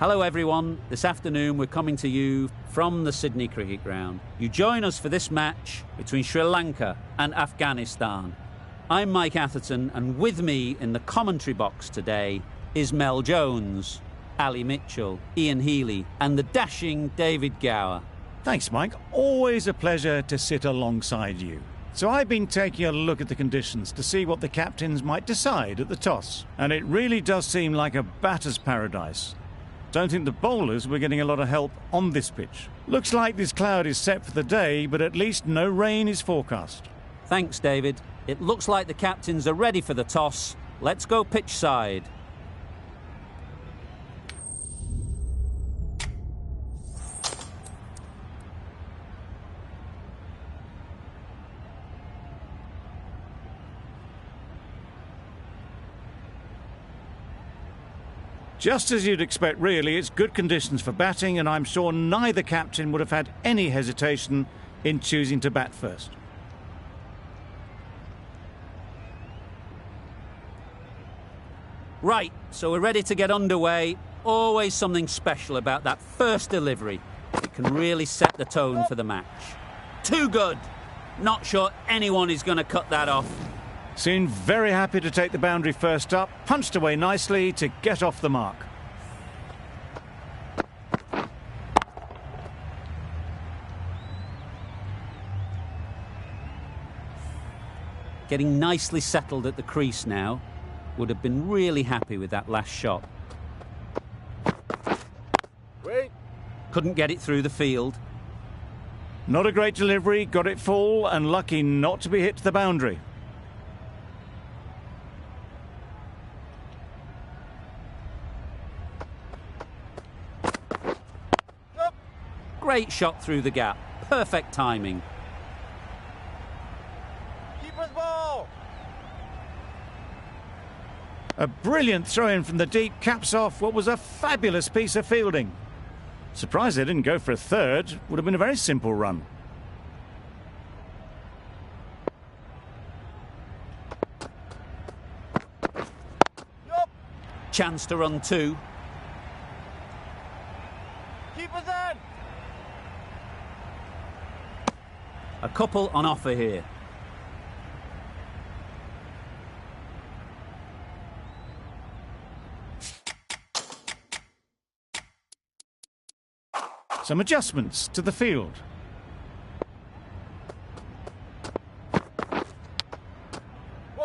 Hello everyone, this afternoon we're coming to you from the Sydney Cricket Ground. You join us for this match between Sri Lanka and Afghanistan. I'm Mike Atherton, and with me in the commentary box today is Mel Jones, Ali Mitchell, Ian Healy and the dashing David Gower. Thanks, Mike. Always a pleasure to sit alongside you. So I've been taking a look at the conditions to see what the captains might decide at the toss. And it really does seem like a batter's paradise. Don't think the bowlers were getting a lot of help on this pitch. Looks like this cloud is set for the day, but at least no rain is forecast. Thanks, David. It looks like the captains are ready for the toss. Let's go pitch side. Just as you'd expect, really, it's good conditions for batting, and I'm sure neither captain would have had any hesitation in choosing to bat first. Right, so we're ready to get underway. Always something special about that first delivery. It can really set the tone for the match. Too good. Not sure anyone is going to cut that off. Seemed very happy to take the boundary first up, punched away nicely to get off the mark. Getting nicely settled at the crease now. Would have been really happy with that last shot. Wait. Couldn't get it through the field. Not a great delivery, got it full and lucky not to be hit to the boundary. Great shot through the gap. Perfect timing. Keeper's ball. A brilliant throw-in from the deep caps off what was a fabulous piece of fielding. Surprised they didn't go for a third. Would have been a very simple run. Yup. Chance to run two. Keeper's in. A couple on offer here. Some adjustments to the field.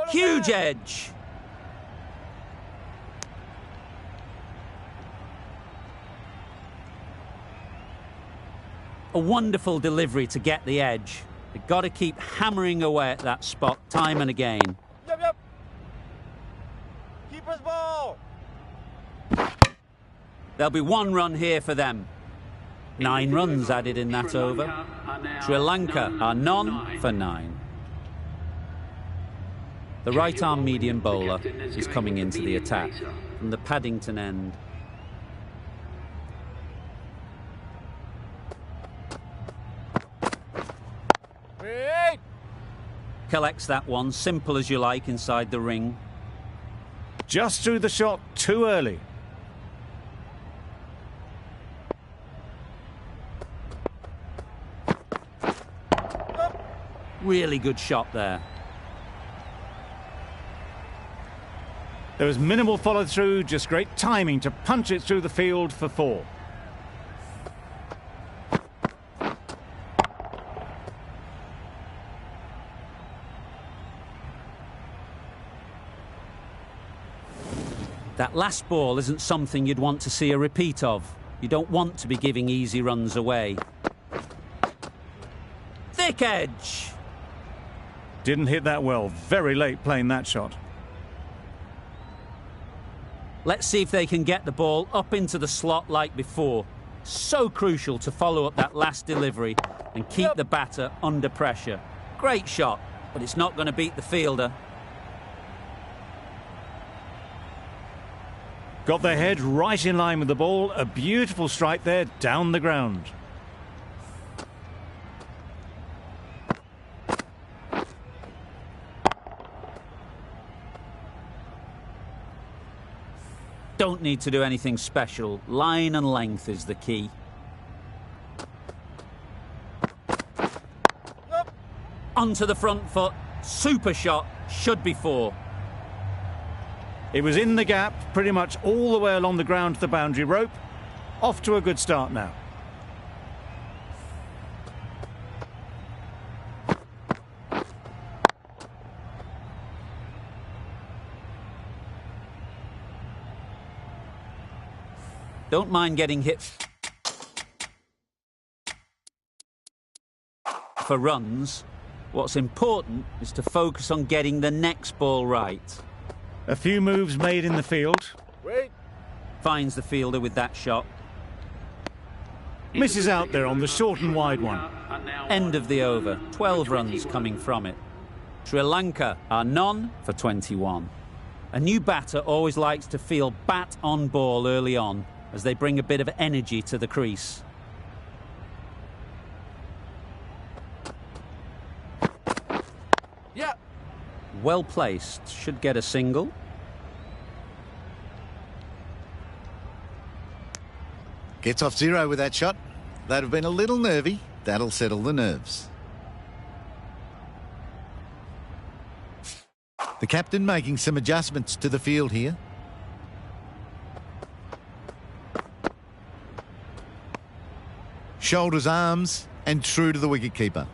Huge edge. A wonderful delivery to get the edge. They've got to keep hammering away at that spot time and again. Yep. Keeper's ball. There'll be one run here for them. 9 runs added in that over. Sri Lanka are none for 9. The right-arm medium bowler is coming into the attack from the Paddington end. Wait. Collects that one, simple as you like, inside the ring. Just threw the shot too early. Really good shot there. There was minimal follow-through, just great timing to punch it through the field for 4. That last ball isn't something you'd want to see a repeat of. You don't want to be giving easy runs away. Thick edge. Didn't hit that well. Very late playing that shot. Let's see if they can get the ball up into the slot like before. So crucial to follow up that last delivery and keep the batter under pressure. Great shot, but it's not going to beat the fielder. Got their head right in line with the ball. A beautiful strike there down the ground. Don't need to do anything special. Line and length is the key. Up. Onto the front foot. Super shot. Should be 4. It was in the gap, pretty much all the way along the ground to the boundary rope. Off to a good start now. Don't mind getting hit for runs. What's important is to focus on getting the next ball right. A few moves made in the field. Wait. Finds the fielder with that shot. Misses out there on the short and wide one. End of the over. 12 runs coming from it. Sri Lanka are none for 21. A new batter always likes to feel bat on ball early on, as they bring a bit of energy to the crease. Yeah. Well placed, should get a single. Gets off 0 with that shot. They'd have been a little nervy. That'll settle the nerves. The captain making some adjustments to the field here. Shoulders, arms, and true to the wicketkeeper.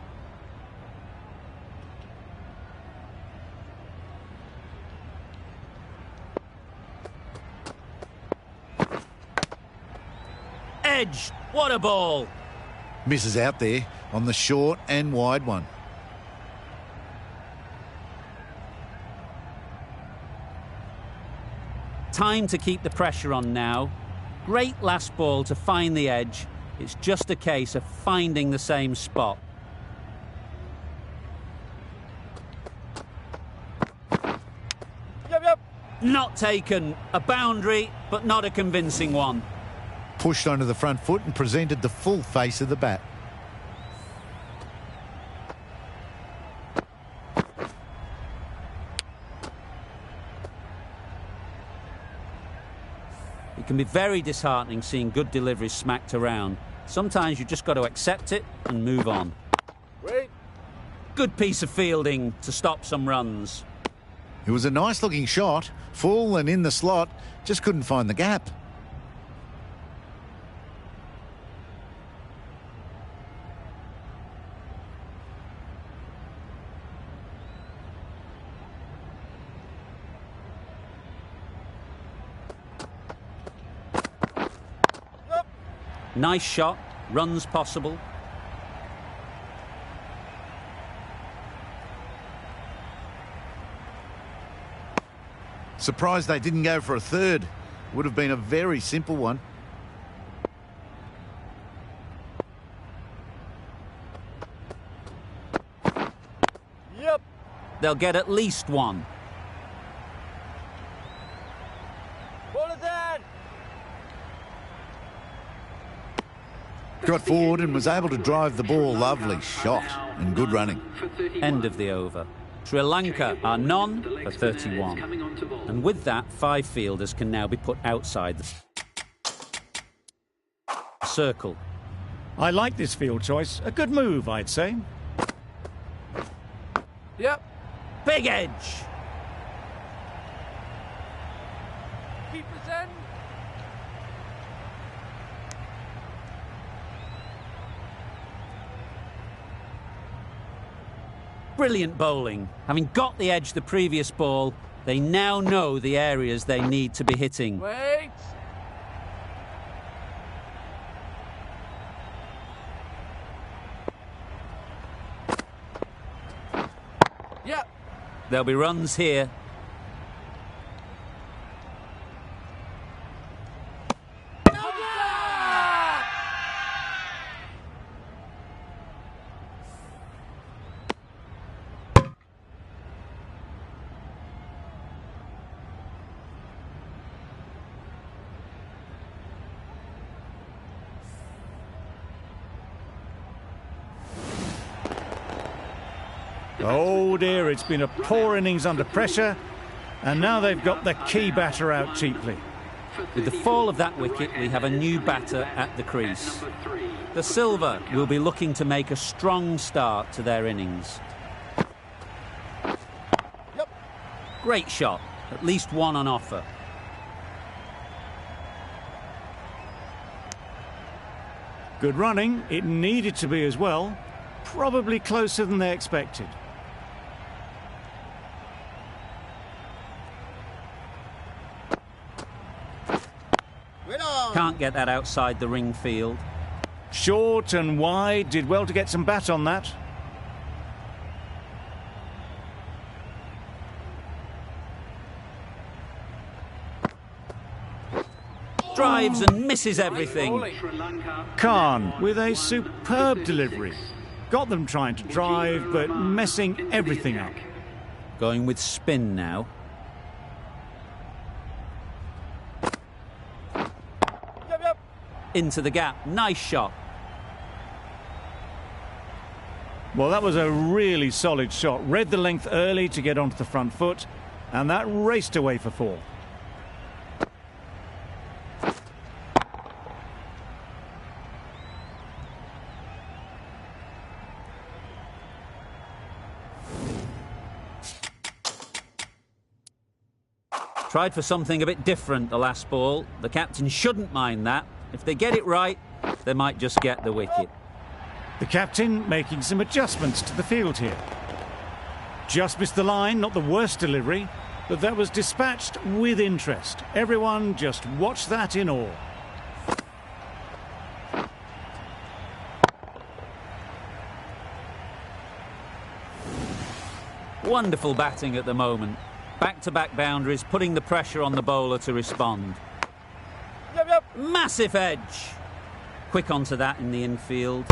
Edge! What a ball! Misses out there on the short and wide one. Time to keep the pressure on now. Great last ball to find the edge. It's just a case of finding the same spot. Yep. Not taken. A boundary, but not a convincing one. Pushed onto the front foot and presented the full face of the bat. It can be very disheartening seeing good deliveries smacked around. Sometimes you just got to accept it and move on. Wait. Good piece of fielding to stop some runs. It was a nice looking shot, full and in the slot, just couldn't find the gap. Nice shot, runs possible. Surprised they didn't go for a third. Would have been a very simple one. Yep. They'll get at least one. Ball is in. Got forward and was able to drive the ball. Lovely shot and good running. End of the over. Sri Lanka are none for 31. And with that, 5 fielders can now be put outside the circle. I like this field choice. A good move, I'd say. Yep. Big edge! Keep us in. Brilliant bowling. Having got the edge the previous ball, they now know the areas they need to be hitting. Wait. Yep. There'll be runs here. Oh dear, it's been a poor innings under pressure, and now they've got the key batter out cheaply. With the fall of that wicket, we have a new batter at the crease. The Silver will be looking to make a strong start to their innings. Yep. Great shot, at least one on offer. Good running, it needed to be as well. Probably closer than they expected. Can't get that outside the ring field. Short and wide, did well to get some bat on that. Drives and misses everything. Khan with a superb delivery. Got them trying to drive, but messing everything up. Going with spin now. Yep. Into the gap. Nice shot. Well, that was a really solid shot. Read the length early to get onto the front foot, and that raced away for 4. Tried for something a bit different the last ball. The captain shouldn't mind that. If they get it right, they might just get the wicket. The captain making some adjustments to the field here. Just missed the line, not the worst delivery, but that was dispatched with interest. Everyone just watched that in awe. Wonderful batting at the moment. Back-to-back boundaries, putting the pressure on the bowler to respond. Yep. Massive edge. Quick onto that in the infield.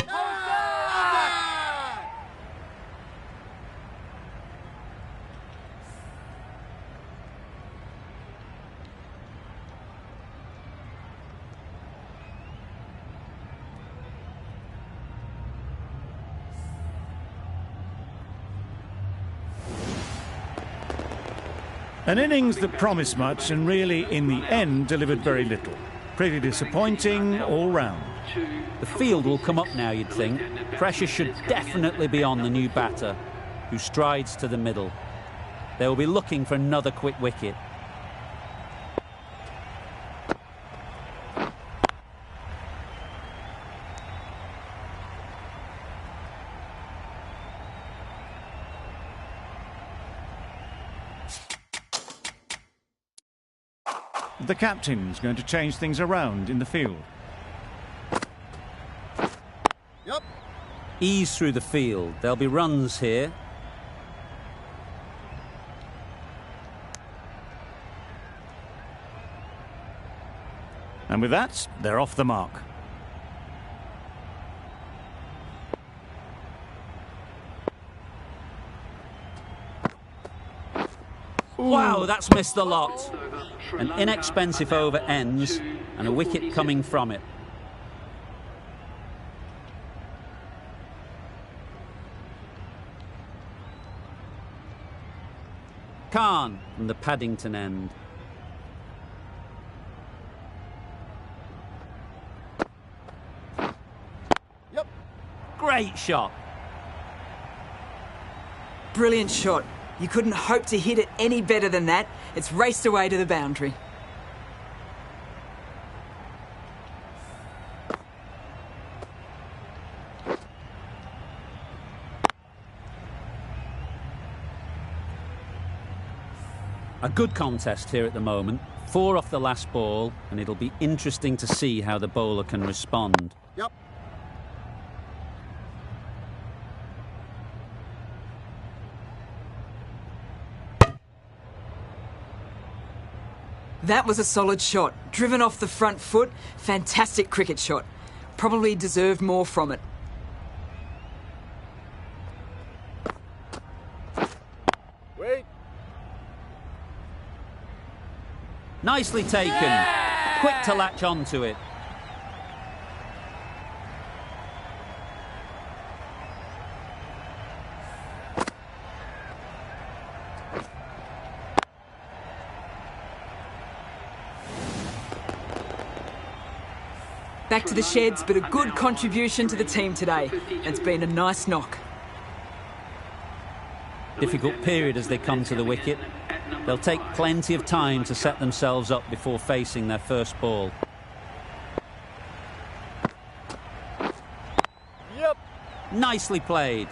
An innings that promised much and really, in the end, delivered very little. Pretty disappointing all round. The field will come up now, you'd think. Pressure should definitely be on the new batter, who strides to the middle. They will be looking for another quick wicket. The captain's going to change things around in the field. Yep. Ease through the field. There'll be runs here. And with that, they're off the mark. Wow, that's missed the lot. An inexpensive over ends and a wicket coming from it. Khan from the Paddington end. Yep. Great shot. Brilliant shot. You couldn't hope to hit it any better than that. It's raced away to the boundary. A good contest here at the moment. 4 off the last ball, and it'll be interesting to see how the bowler can respond. Yep. That was a solid shot. Driven off the front foot. Fantastic cricket shot. Probably deserved more from it. Wait. Nicely taken. Quick to latch onto it. Back to the sheds, but a good contribution to the team today. It's been a nice knock. Difficult period as they come to the wicket. They'll take plenty of time to set themselves up before facing their first ball. Yep. Nicely played.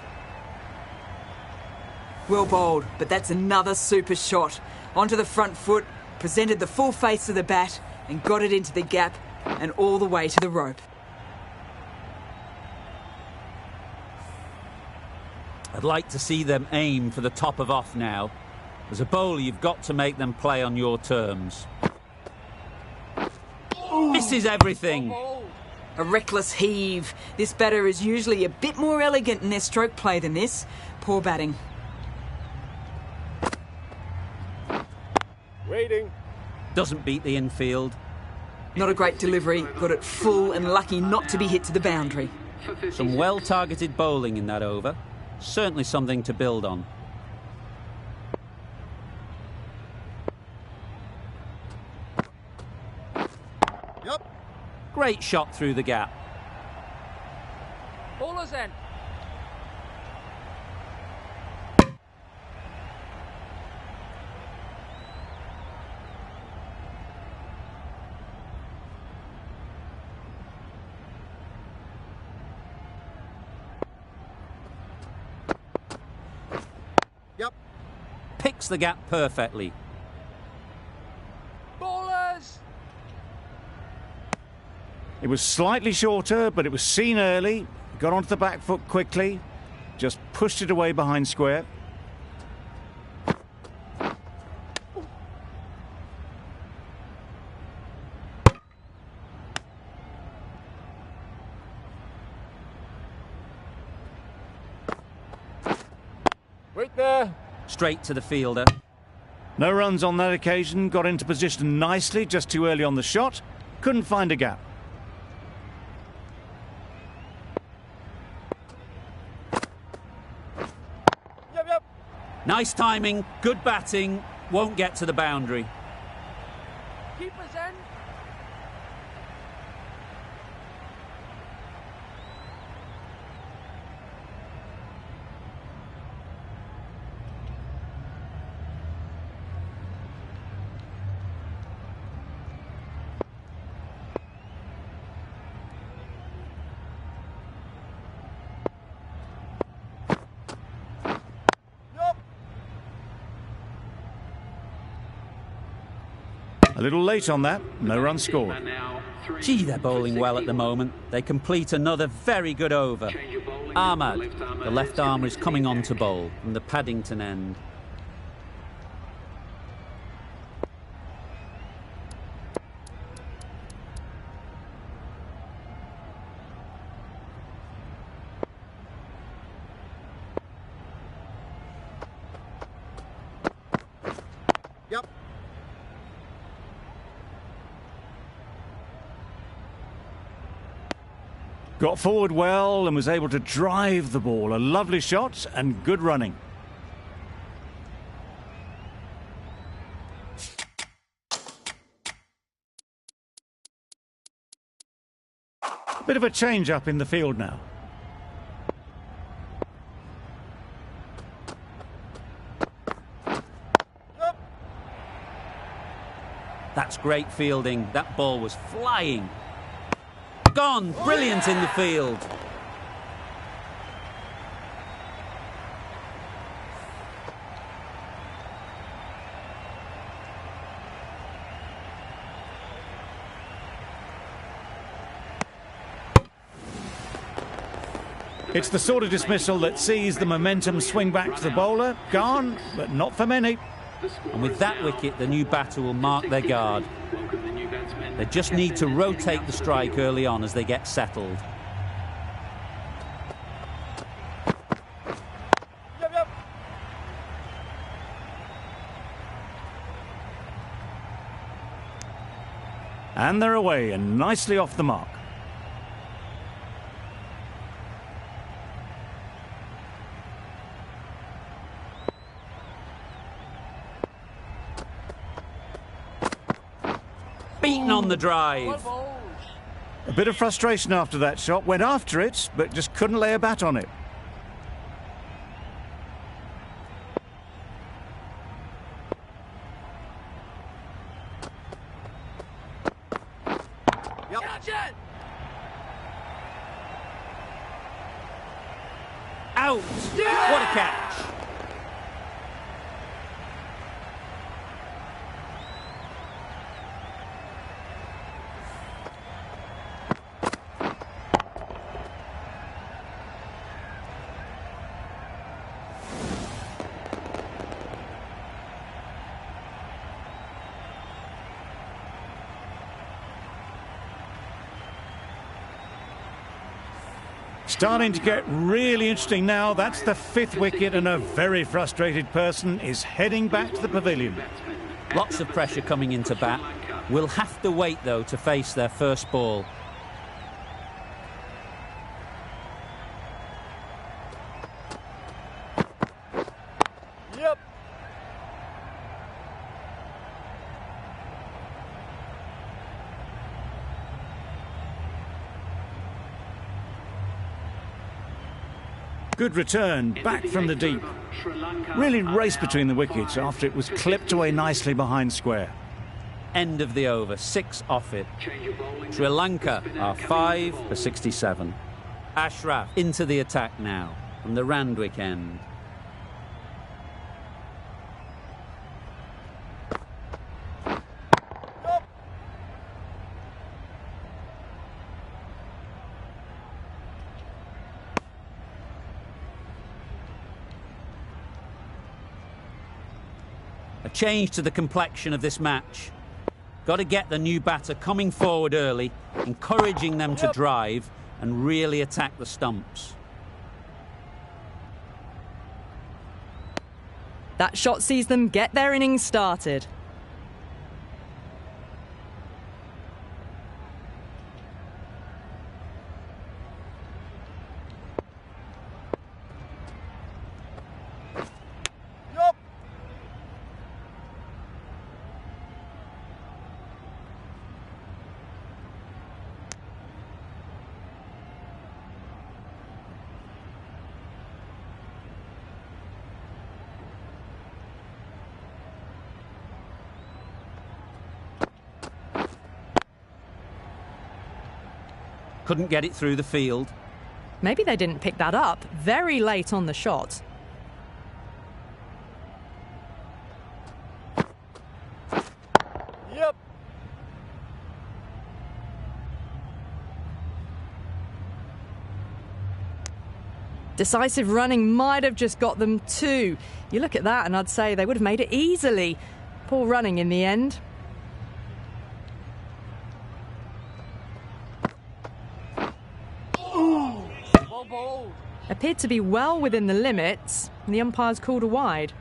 Well bowled, but that's another super shot. Onto the front foot, presented the full face of the bat and got it into the gap and all the way to the rope. I'd like to see them aim for the top of off now. As a bowler, you've got to make them play on your terms. This is everything. A reckless heave. This batter is usually a bit more elegant in their stroke play than this. Poor batting. Waiting. Doesn't beat the infield. Not a great delivery. Got it full and lucky not to be hit to the boundary. Some well-targeted bowling in that over. Certainly something to build on. Yep. Great shot through the gap. Bowler's end. Yep. Picks the gap perfectly. Bowlers. It was slightly shorter, but it was seen early. Got onto the back foot quickly. Just pushed it away behind square. Wait there. Straight to the fielder. No runs on that occasion. Got into position nicely, just too early on the shot. Couldn't find a gap. Yep, yep. Nice timing, good batting, won't get to the boundary. Keeper's end. Yep. A little late on that. No run scored. Gee, they're bowling well at the moment. They complete another very good over. Ahmad, the left armer, is coming on to bowl from the Paddington end. Yep. Got forward well and was able to drive the ball. A lovely shot and good running. Bit of a change up in the field now. Yep. That's great fielding. That ball was flying. Gone. Brilliant in the field. It's the sort of dismissal that sees the momentum swing back to the bowler. Gone, but not for many. And with that wicket, the new batter will mark their guard. They just need to rotate the strike early on as they get settled. Yep, yep. And they're away and nicely off the mark. Beaten on the drive. Well bowled. A bit of frustration after that shot. Went after it, but just couldn't lay a bat on it. Yep. Catch it! Out! What a catch! Starting to get really interesting now. That's the 5th wicket, and a very frustrated person is heading back to the pavilion. Lots of pressure coming into bat. We'll have to wait, though, to face their first ball. Yep. Good return, back from the deep. Really raced between the wickets after it was clipped away nicely behind square. End of the over, 6 off it. Sri Lanka are 5 for 67. Ashraf into the attack now from the Randwick end. A change to the complexion of this match. Got to get the new batter coming forward early, encouraging them to drive and really attack the stumps. That shot sees them get their innings started. Yep. Couldn't get it through the field. Maybe they didn't pick that up very late on the shot. Yep. Decisive running might have just got them 2. You look at that and I'd say they would have made it easily. Poor running in the end. Well bowled. Appeared to be well within the limits, and the umpires called a wide.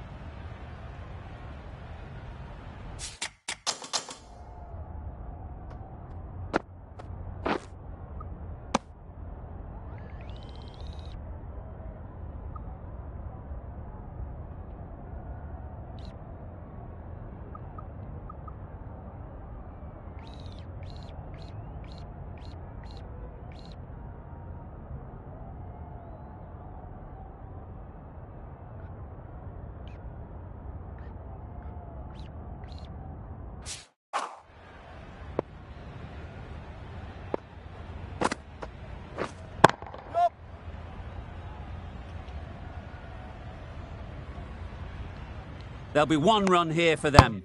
There'll be 1 run here for them.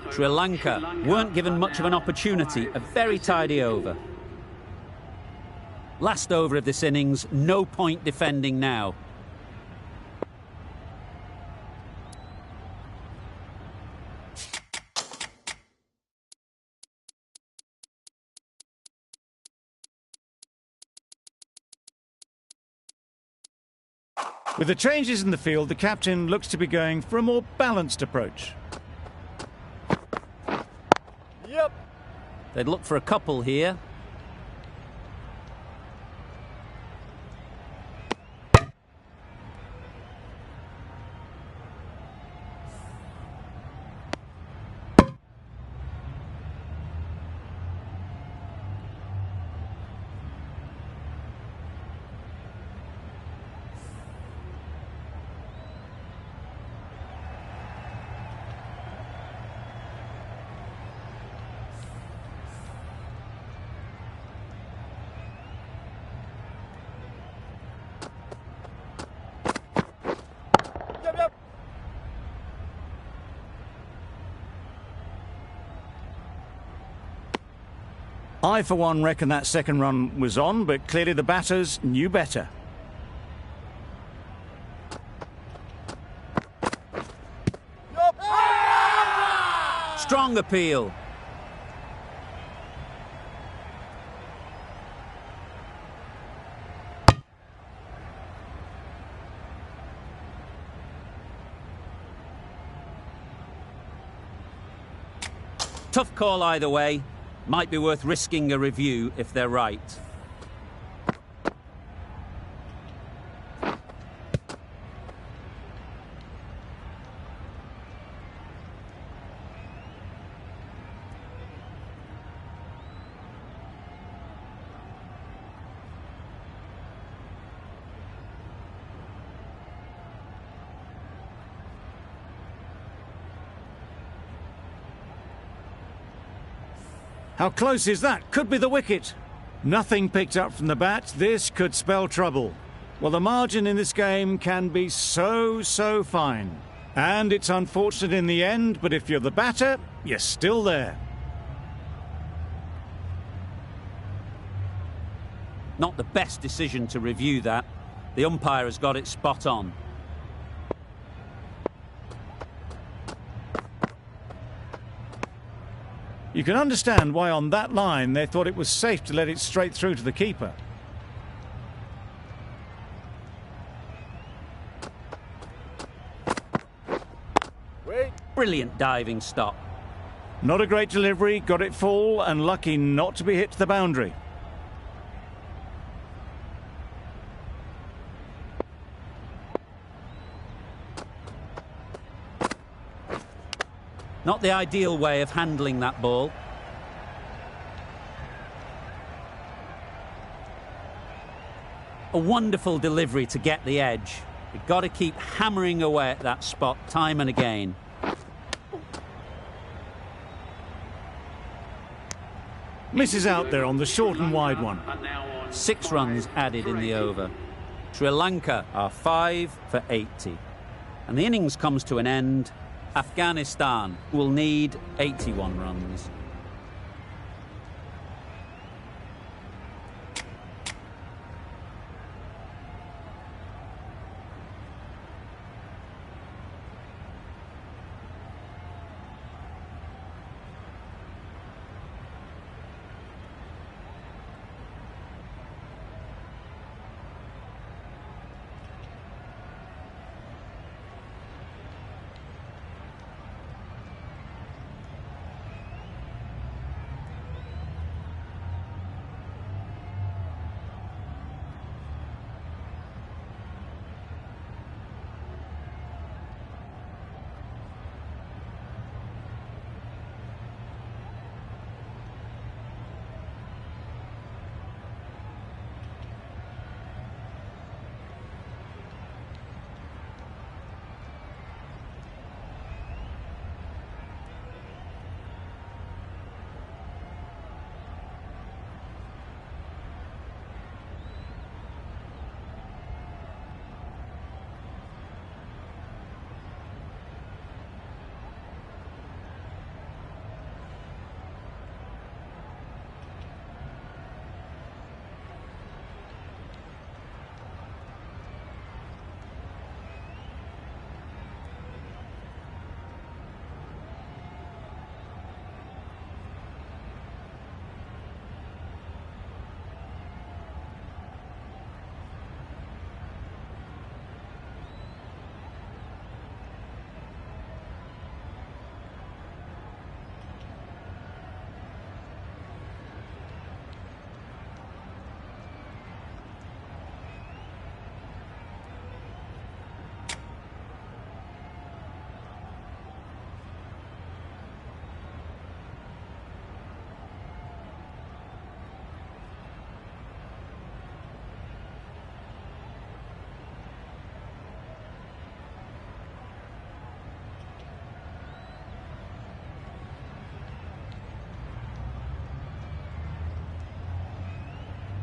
Sri Lanka weren't given much of an opportunity, a very tidy over. Last over of this innings, no point defending now. With the changes in the field, the captain looks to be going for a more balanced approach. Yep. They'd look for a couple here. I, for one, reckon that second run was on, but clearly the batters knew better. Strong appeal. Tough call either way. Might be worth risking a review if they're right. How close is that? Could be the wicket. Nothing picked up from the bat. This could spell trouble. Well, the margin in this game can be so fine. And it's unfortunate in the end, but if you're the batter, you're still there. Not the best decision to review that. The umpire has got it spot on. You can understand why on that line they thought it was safe to let it straight through to the keeper. Wait. Brilliant diving stop. Not a great delivery, got it full and lucky not to be hit to the boundary. Not the ideal way of handling that ball. A wonderful delivery to get the edge. You've got to keep hammering away at that spot time and again. Misses out there on the short and wide one. 6 runs added in the over. Sri Lanka are 5 for 80. And the innings comes to an end. Afghanistan will need 81 runs.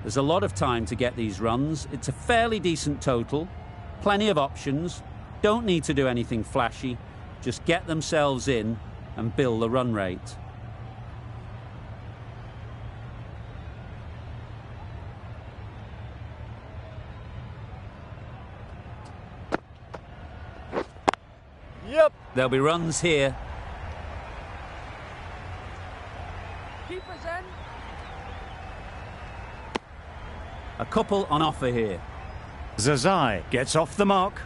There's a lot of time to get these runs. It's a fairly decent total. Plenty of options. Don't need to do anything flashy. Just get themselves in and build the run rate. Yep. There'll be runs here. Keepers in. A couple on offer here. Zazai gets off the mark.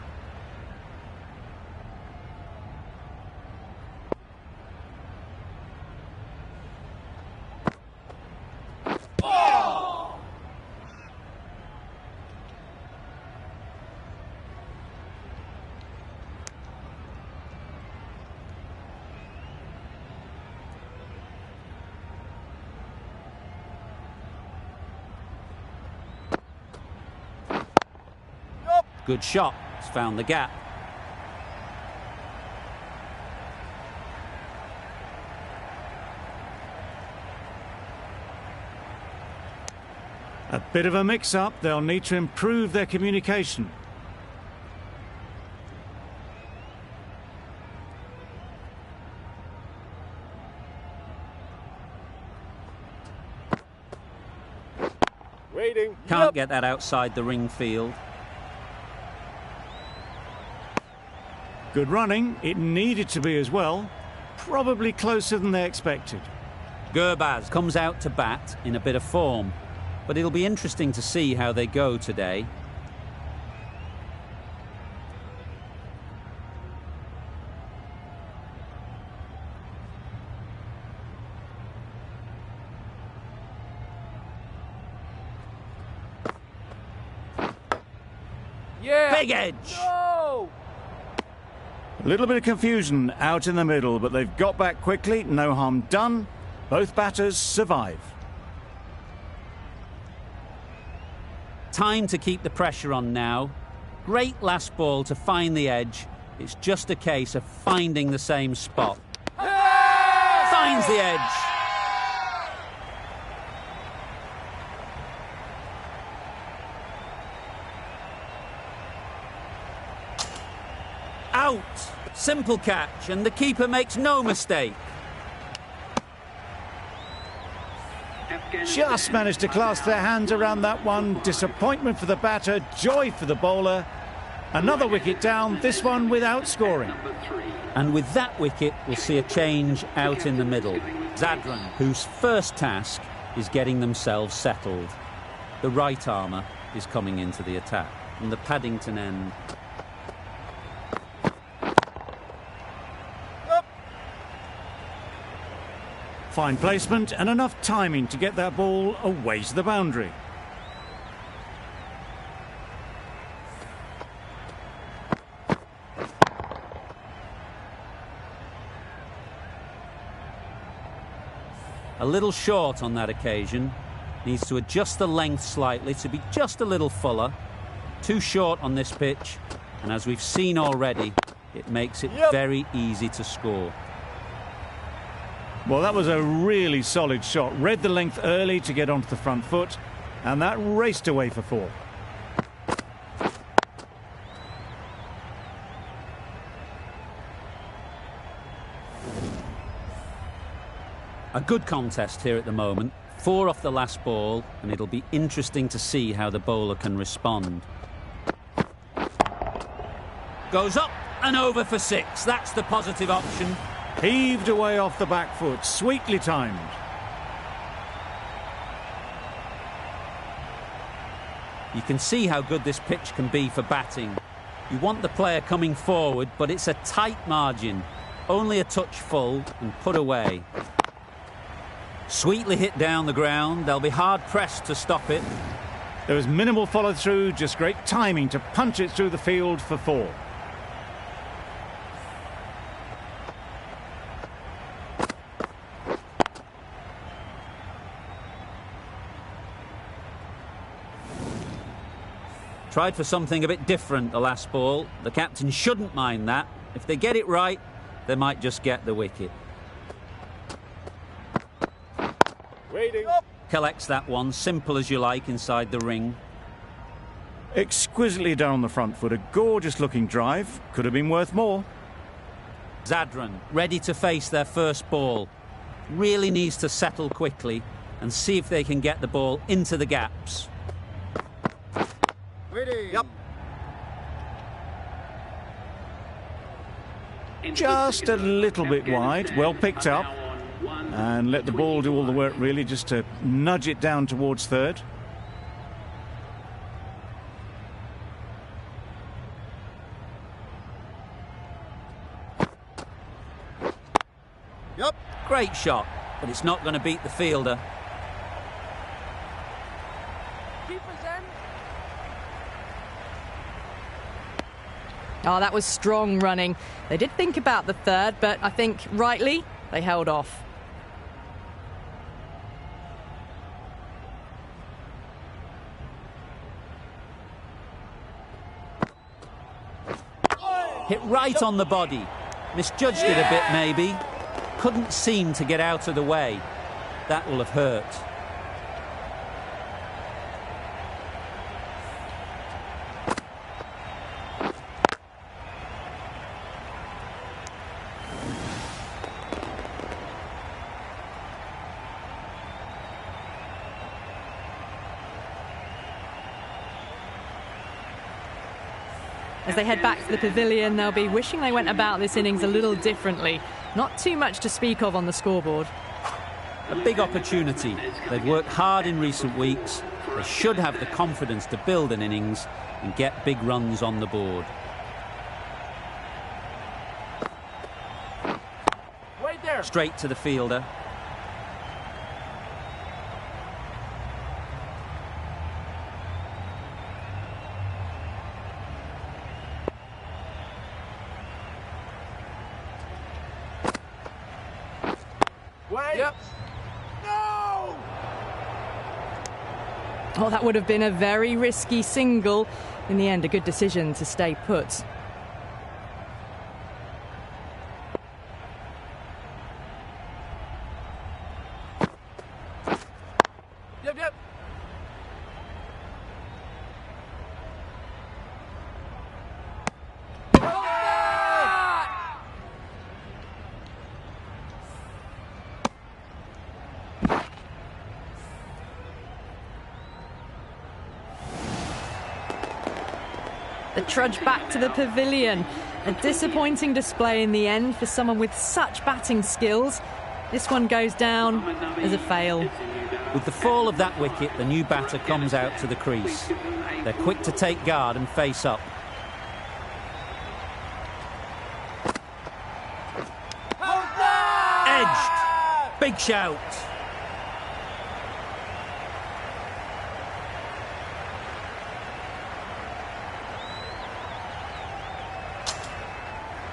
Good shot. It's found the gap. A bit of a mix-up. They'll need to improve their communication. Waiting. Can't get that outside the ring field. Good running. It needed to be as well. Probably closer than they expected. Gurbaz comes out to bat in a bit of form, but it'll be interesting to see how they go today. Yeah. Big edge! No. A little bit of confusion out in the middle, but they've got back quickly. No harm done. Both batters survive. Time to keep the pressure on now. Great last ball to find the edge. It's just a case of finding the same spot. Finds the edge. Out. Simple catch, and the keeper makes no mistake. Just managed to clasp their hands around that one. Disappointment for the batter, joy for the bowler. Another wicket down, this one without scoring. And with that wicket, we'll see a change out in the middle. Zadran, whose first task is getting themselves settled. The right armour is coming into the attack from the Paddington end. Fine placement and enough timing to get that ball away to the boundary. A little short on that occasion. Needs to adjust the length slightly to be just a little fuller. Too short on this pitch, and as we've seen already, it makes it very easy to score. Well, that was a really solid shot. Read the length early to get onto the front foot, and that raced away for four. A good contest here at the moment. 4 off the last ball, and it'll be interesting to see how the bowler can respond. Goes up and over for 6. That's the positive option. Heaved away off the back foot, sweetly timed. You can see how good this pitch can be for batting. You want the player coming forward, but it's a tight margin. Only a touch full and put away. Sweetly hit down the ground. They'll be hard-pressed to stop it. There was minimal follow-through, just great timing to punch it through the field for 4. Tried for something a bit different the last ball. The captain shouldn't mind that. If they get it right, they might just get the wicket. Waiting. Collects that one, simple as you like, inside the ring. Exquisitely down the front foot, a gorgeous looking drive. Could have been worth more. Zadran, ready to face their first ball. Really needs to settle quickly and see if they can get the ball into the gaps. Waiting. Yep. just a little bit wide. Well picked up. And let the ball do all the work, really, just to nudge it down towards third. Yep. Great shot, but it's not going to beat the fielder. Keepers in. Oh, that was strong running. They did think about the third, but I think rightly they held off. Hit right on the body. Misjudged it a bit, maybe. Couldn't seem to get out of the way. That will have hurt. As they head back to the pavilion, they'll be wishing they went about this innings a little differently. Not too much to speak of on the scoreboard. A big opportunity. They've worked hard in recent weeks. They should have the confidence to build an innings and get big runs on the board. Wait there. Straight to the fielder. Wait. Yep. No! Oh, that would have been a very risky single. In the end, a good decision to stay put. Yep, yep. The trudge back to the pavilion. A disappointing display in the end for someone with such batting skills. This one goes down as a fail. With the fall of that wicket, the new batter comes out to the crease. They're quick to take guard and face up. Edged. Big shout.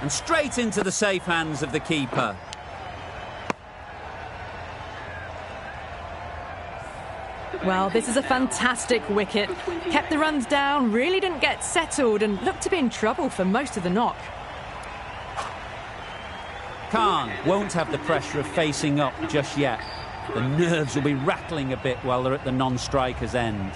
And straight into the safe hands of the keeper. Well, this is a fantastic wicket. Kept the runs down, really didn't get settled and looked to be in trouble for most of the knock. Khan won't have the pressure of facing up just yet. The nerves will be rattling a bit while they're at the non-striker's end.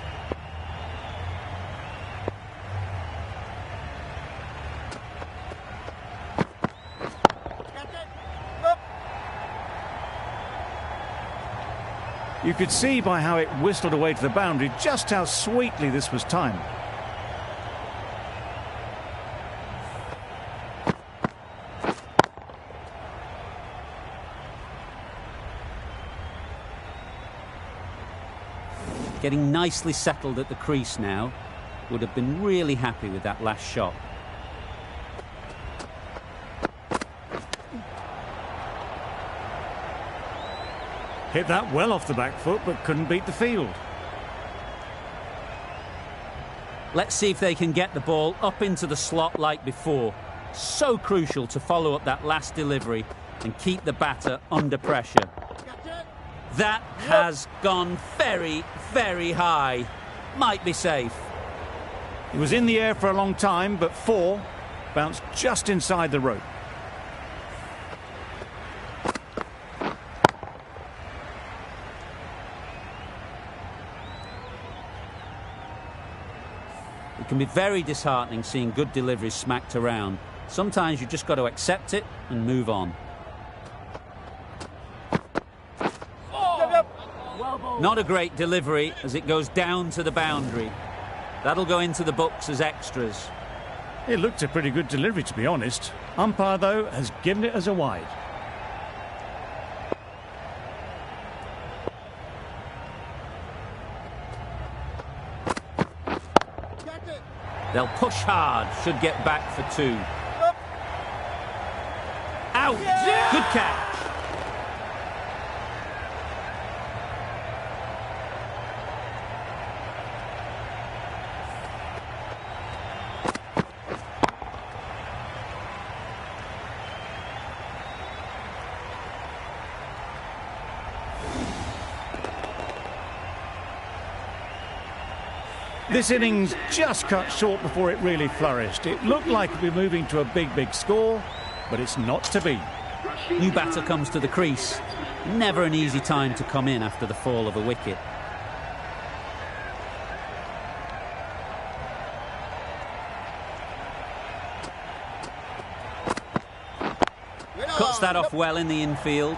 You could see by how it whistled away to the boundary just how sweetly this was timed. Getting nicely settled at the crease now. Would have been really happy with that last shot. Hit that well off the back foot, but couldn't beat the field. Let's see if they can get the ball up into the slot like before. So crucial to follow up that last delivery and keep the batter under pressure. That has gone very, very high. Might be safe. It was in the air for a long time, but 4 bounced just inside the rope. It can be very disheartening seeing good deliveries smacked around. Sometimes you just got to accept it and move on. Not a great delivery as it goes down to the boundary. That'll go into the books as extras. It looked a pretty good delivery, to be honest. Umpire, though, has given it as a wide. They'll push hard, should get back for 2. Out! Yeah! Good catch. This innings just cut short before it really flourished. It looked like it'd be moving to a big score, but it's not to be. New batter comes to the crease. Never an easy time to come in after the fall of a wicket. Cuts that off well in the infield.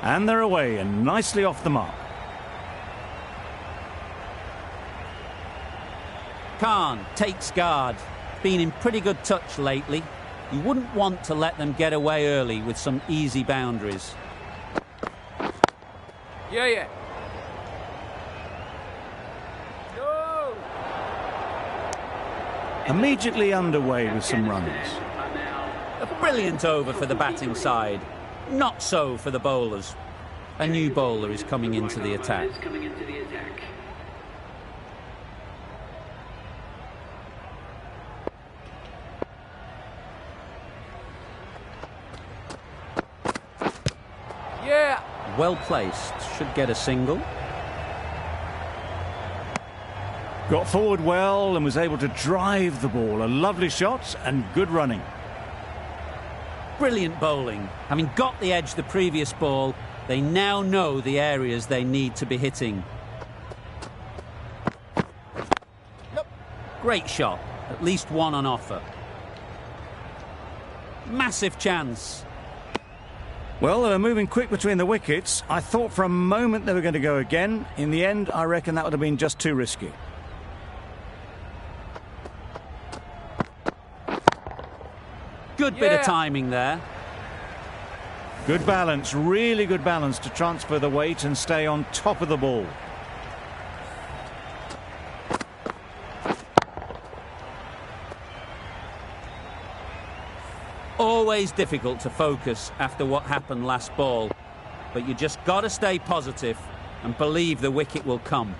And they're away and nicely off the mark. Khan takes guard. Been in pretty good touch lately. You wouldn't want to let them get away early with some easy boundaries. Yeah. No. Immediately underway with some runs. A brilliant over for the batting side. Not so for the bowlers. A new bowler is coming into the attack. Yeah. Well placed. Should get a single. Got forward well and was able to drive the ball. A lovely shot and good running. Brilliant bowling. Having got the edge the previous ball, they now know the areas they need to be hitting. Great shot. At least one on offer. Massive chance. Well, they were moving quick between the wickets. I thought for a moment they were going to go again. In the end, I reckon that would have been just too risky. Good bit of timing there. Good balance, really good balance to transfer the weight and stay on top of the ball. Always difficult to focus after what happened last ball, but you just got to stay positive and believe the wicket will come.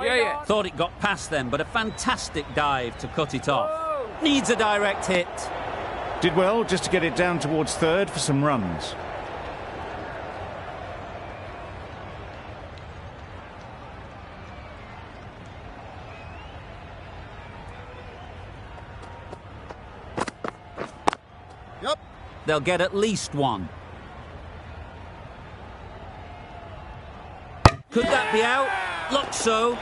Yeah. Thought it got past them, but a fantastic dive to cut it off. Needs a direct hit. Did well just to get it down towards third for some runs. They'll get at least one. Could that be out? Looks so.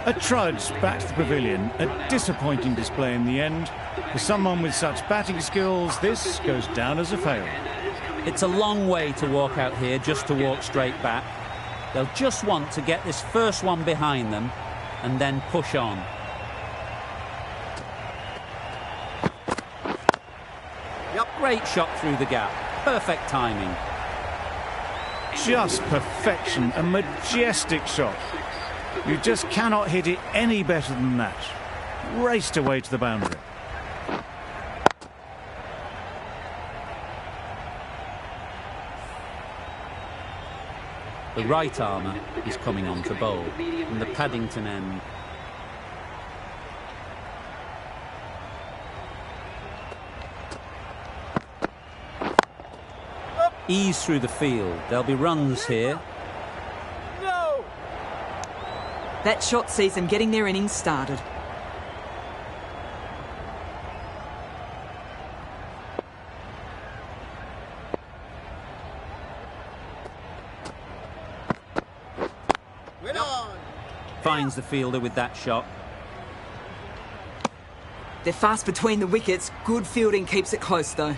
A trudge back to the pavilion. A disappointing display in the end. For someone with such batting skills, this goes down as a fail. It's a long way to walk out here just to walk straight back. They'll just want to get this first one behind them and then push on. Great shot through the gap. Perfect timing. Just perfection. A majestic shot. You just cannot hit it any better than that. Raced away to the boundary. The right armour is coming on to bowl from the Paddington end. Ease through the field. There'll be runs here. No. That shot sees them getting their innings started. Finds the fielder with that shot. They're fast between the wickets. Good fielding keeps it close, though.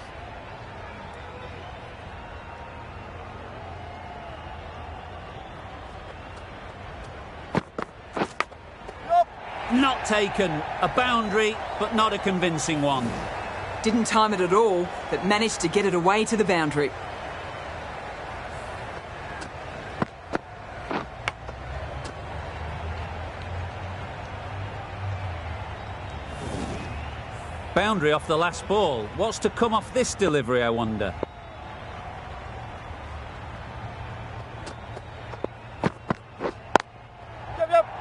Not taken. A boundary, but not a convincing one. Didn't time it at all, but managed to get it away to the boundary. Boundary off the last ball. What's to come off this delivery, I wonder?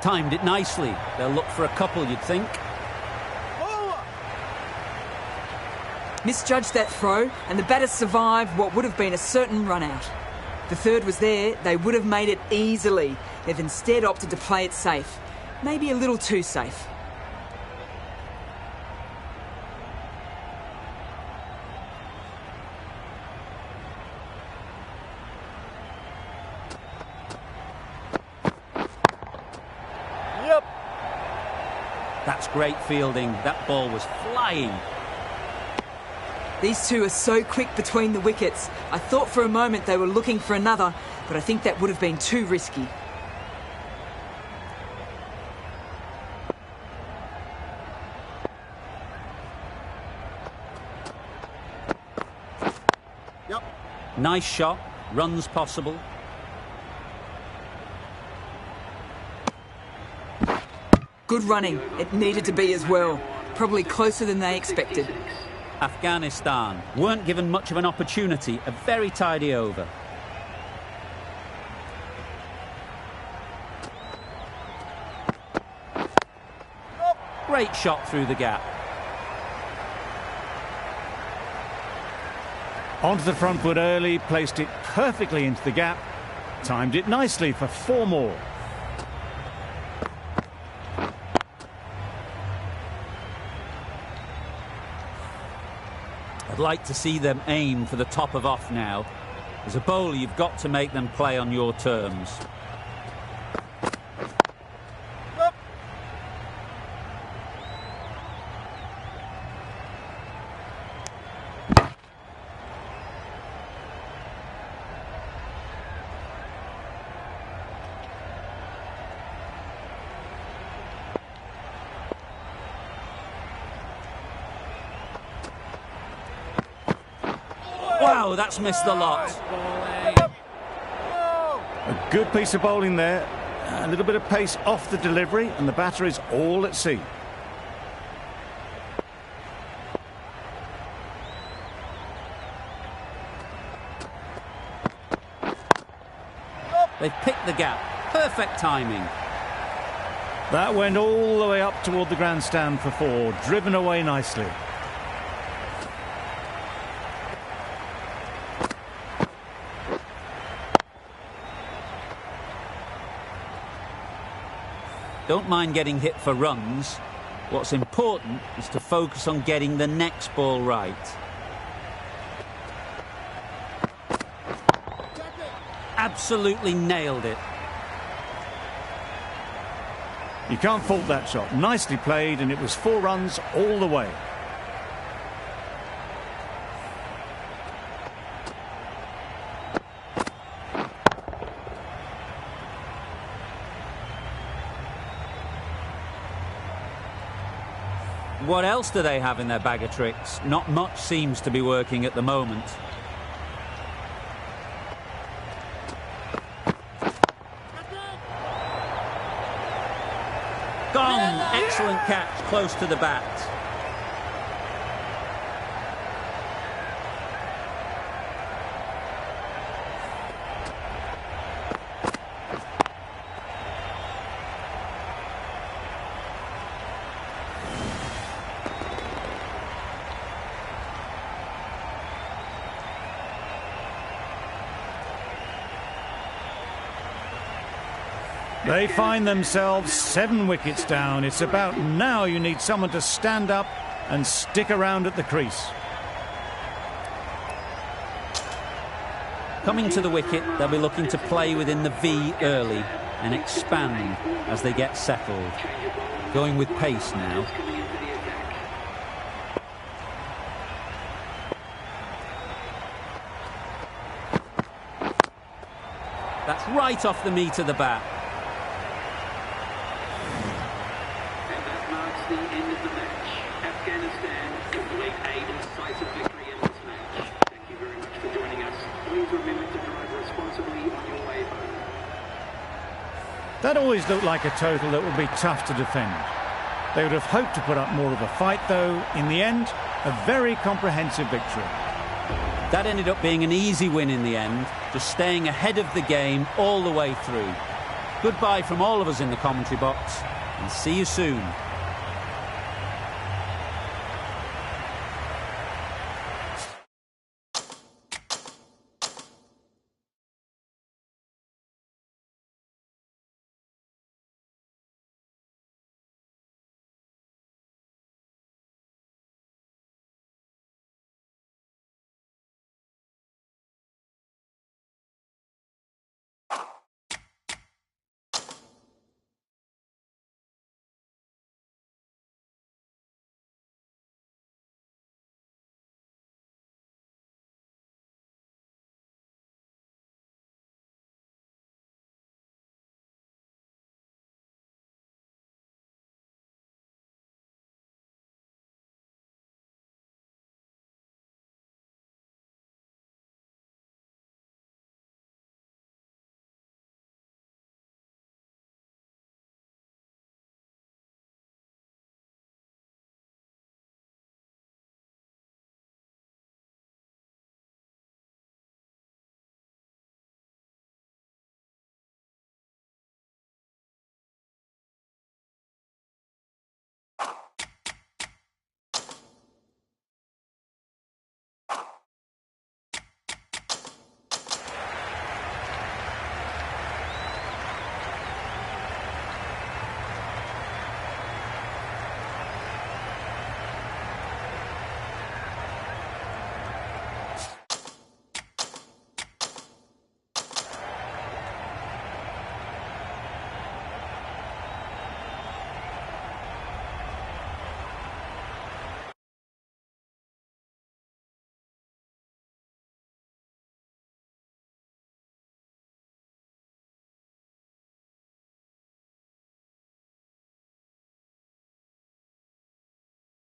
Timed it nicely. They'll look for a couple, you'd think. Misjudged that throw, and the batters survived what would have been a certain run out. The third was there, they would have made it easily. They've instead opted to play it safe. Maybe a little too safe. That's great fielding. That ball was flying. These two are so quick between the wickets. I thought for a moment they were looking for another, but I think that would have been too risky. Nice shot. Runs possible. Good running. It needed to be as well. Probably closer than they expected. Afghanistan weren't given much of an opportunity. A very tidy over. Great shot through the gap. Onto the front foot early, placed it perfectly into the gap. Timed it nicely for 4 more. I'd like to see them aim for the top of off now. As a bowler, you've got to make them play on your terms. Wow, that's missed the lot. A good piece of bowling there. A little bit of pace off the delivery, and the batter is all at sea. They've picked the gap. Perfect timing. That went all the way up toward the grandstand for 4, driven away nicely. Don't mind getting hit for runs. What's important is to focus on getting the next ball right. Absolutely nailed it. You can't fault that shot. Nicely played, and it was 4 runs all the way. What else do they have in their bag of tricks? Not much seems to be working at the moment. Gone! Excellent catch, close to the bat. They find themselves 7 wickets down. It's about now you need someone to stand up and stick around at the crease. Coming to the wicket, they'll be looking to play within the V early and expand as they get settled. Going with pace now. That's right off the meat of the bat. And that marks the end of the match. Afghanistan complete a decisive victory in this match. Thank you very much for joining us. Please remember to drive responsibly on your way home. That always looked like a total that would be tough to defend. They would have hoped to put up more of a fight, though. In the end, a very comprehensive victory. That ended up being an easy win in the end, just staying ahead of the game all the way through. Goodbye from all of us in the commentary box, and see you soon.